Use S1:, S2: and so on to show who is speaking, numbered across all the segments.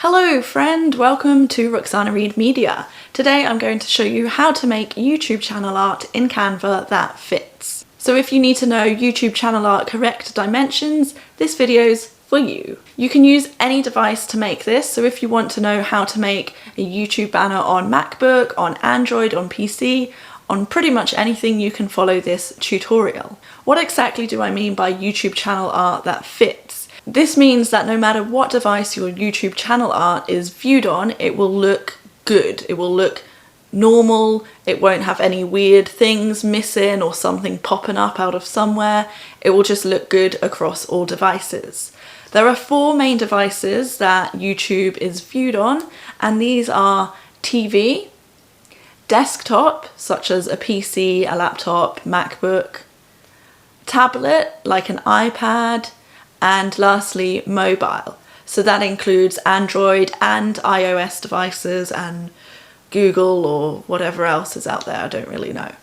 S1: Hello friend, welcome to Roxana Reed Media. Today I'm going to show you how to make YouTube channel art in Canva that fits. So if you need to know YouTube channel art correct dimensions, this video's for you. You can use any device to make this, so if you want to know how to make a YouTube banner on MacBook, on Android, on PC, on pretty much anything, you can follow this tutorial. What exactly do I mean by YouTube channel art that fits? This means that no matter what device your YouTube channel art is viewed on, it will look good. It will look normal. It won't have any weird things missing or something popping up out of somewhere. It will just look good across all devices. There are 4 main devices that YouTube is viewed on, and these are TV, desktop, such as a PC, a laptop, MacBook, tablet, like an iPad, and lastly, mobile. So that includes Android and iOS devices and Google or whatever else is out there, I don't really know.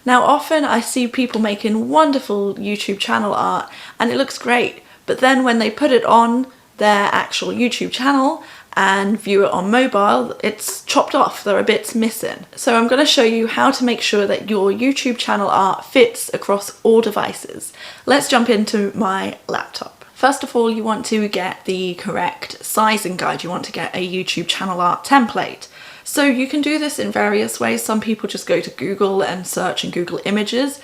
S1: Now often I see people making wonderful YouTube channel art and it looks great, but then when they put it on their actual YouTube channel and view it on mobile, it's chopped off, there are bits missing. So I'm going to show you how to make sure that your YouTube channel art fits across all devices. Let's jump into my laptop. First of all, you want to get the correct sizing guide. You want to get a YouTube channel art template. So you can do this in various ways. Some people just go to Google and search in Google Images,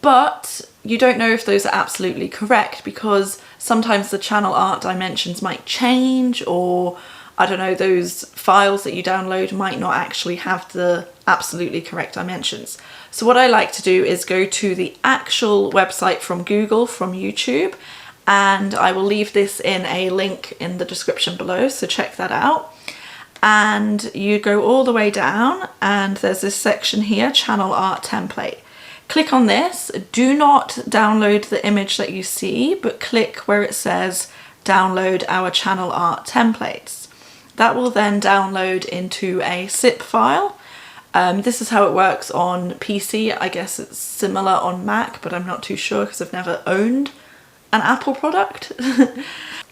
S1: but you don't know if those are absolutely correct because sometimes the channel art dimensions might change, or I don't know, those files that you download might not actually have the absolutely correct dimensions. So what I like to do is go to the actual website from Google, from YouTube, and I will leave this in a link in the description below, so check that out. And you go all the way down and there's this section here, channel art template. Click on this. Do not download the image that you see, but click where it says download our channel art templates. That will then download into a zip file. This is how it works on PC. I guess it's similar on Mac, but I'm not too sure because I've never owned an Apple product.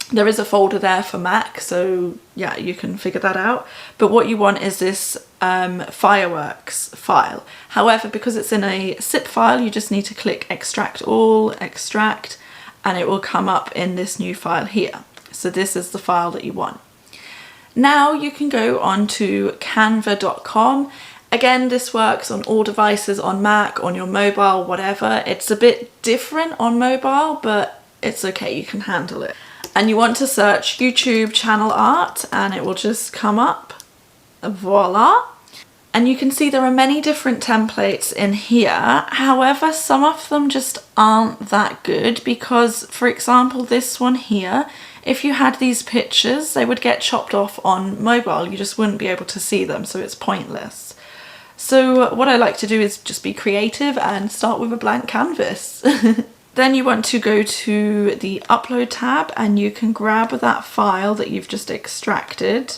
S1: There is a folder there for Mac, so yeah, you can figure that out. But what you want is this fireworks file. However, because it's in a zip file, you just need to click extract all, extract, and it will come up in this new file here. So this is the file that you want. Now you can go on to canva.com. Again, this works on all devices, on Mac, on your mobile, whatever. It's a bit different on mobile, but it's okay, you can handle it. And you want to search YouTube channel art and it will just come up. Voila. And you can see there are many different templates in here. However, some of them just aren't that good because, for example, this one here, if you had these pictures, they would get chopped off on mobile. You just wouldn't be able to see them, so it's pointless. So what I like to do is just be creative and start with a blank canvas. Then you want to go to the upload tab and you can grab that file that you've just extracted.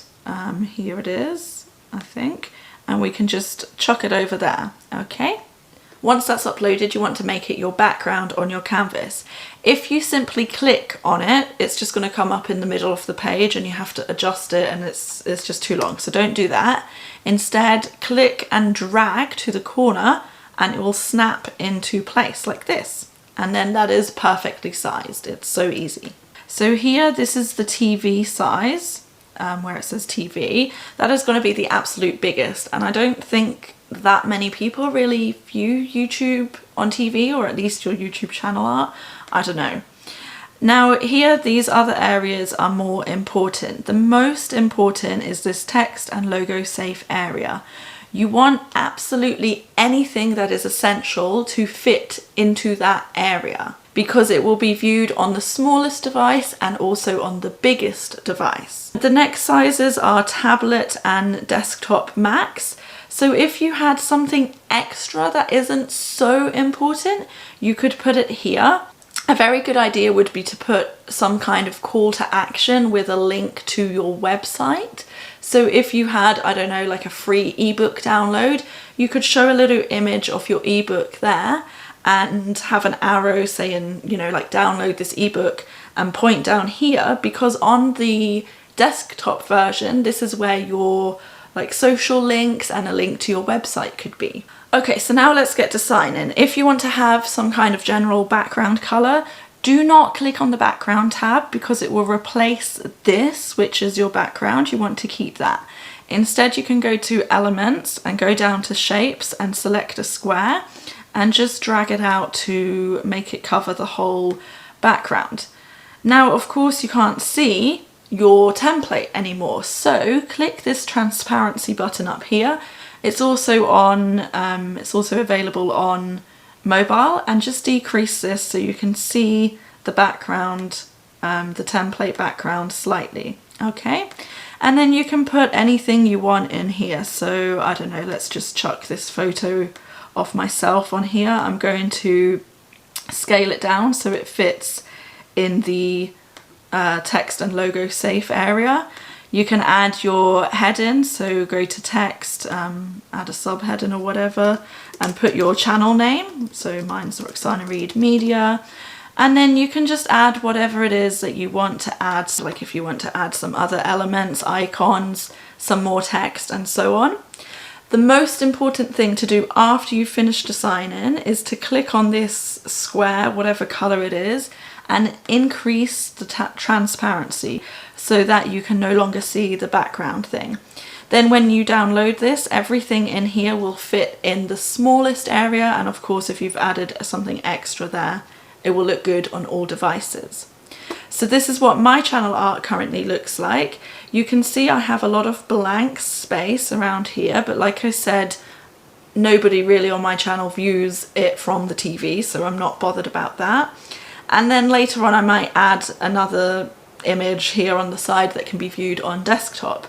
S1: Here it is, I think, and we can just chuck it over there, okay? Once that's uploaded, you want to make it your background on your canvas. If you simply click on it, it's just going to come up in the middle of the page and you have to adjust it and it's just too long, so don't do that. Instead, click and drag to the corner and it will snap into place like this. And then that is perfectly sized. It's so easy. So here, this is the TV size, where it says TV. That is going to be the absolute biggest. And I don't think that many people really view YouTube on TV, or at least your YouTube channel art. I don't know. Now here, these other areas are more important. The most important is this text and logo safe area. You want absolutely anything that is essential to fit into that area because it will be viewed on the smallest device and also on the biggest device. The next sizes are tablet and desktop max. So if you had something extra that isn't so important, you could put it here. A very good idea would be to put some kind of call to action with a link to your website. So if you had, I don't know, like a free ebook download, you could show a little image of your ebook there and have an arrow saying, you know, like download this ebook and point down here, because on the desktop version, this is where your like social links and a link to your website could be. Okay, so now let's get to sign in. If you want to have some kind of general background color, do not click on the background tab because it will replace this, which is your background. You want to keep that. Instead, you can go to elements and go down to shapes and select a square and just drag it out to make it cover the whole background. Now, of course, you can't see your template anymore, so click this transparency button up here. It's also available on mobile, and just decrease this so you can see the background, the template background slightly. Okay, and then you can put anything you want in here. So I don't know, let's just chuck this photo of myself on here. I'm going to scale it down so it fits in the text and logo safe area. You can add your heading, so go to text, add a subheading or whatever, and put your channel name. So mine's Roxana Reed Media. And then you can just add whatever it is that you want to add. So like if you want to add some other elements, icons, some more text, and so on. The most important thing to do after you've finished to sign in is to click on this square, whatever color it is, and increase the transparency so that you can no longer see the background thing. Then when you download this, everything in here will fit in the smallest area, and of course if you've added something extra there, it will look good on all devices. So this is what my channel art currently looks like. You can see I have a lot of blank space around here, but like I said, nobody really on my channel views it from the TV, so I'm not bothered about that. And then later on I might add another image here on the side that can be viewed on desktop.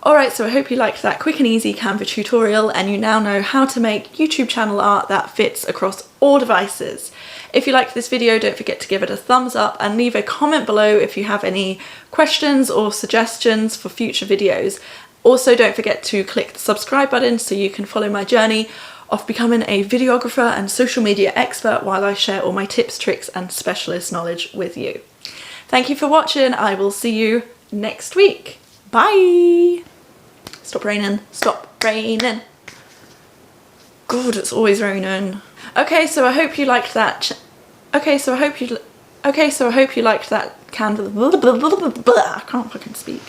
S1: Alright, so I hope you liked that quick and easy Canva tutorial and you now know how to make YouTube channel art that fits across all devices. If you liked this video, don't forget to give it a thumbs up and leave a comment below if you have any questions or suggestions for future videos. Also, don't forget to click the subscribe button so you can follow my journey of becoming a videographer and social media expert while I share all my tips, tricks and specialist knowledge with you. Thank you for watching. I will see you next week. Bye! Stop raining. Stop raining. God, it's always raining. Okay, so I hope you liked that. Okay, so I hope you liked that Canva. I can't fucking speak.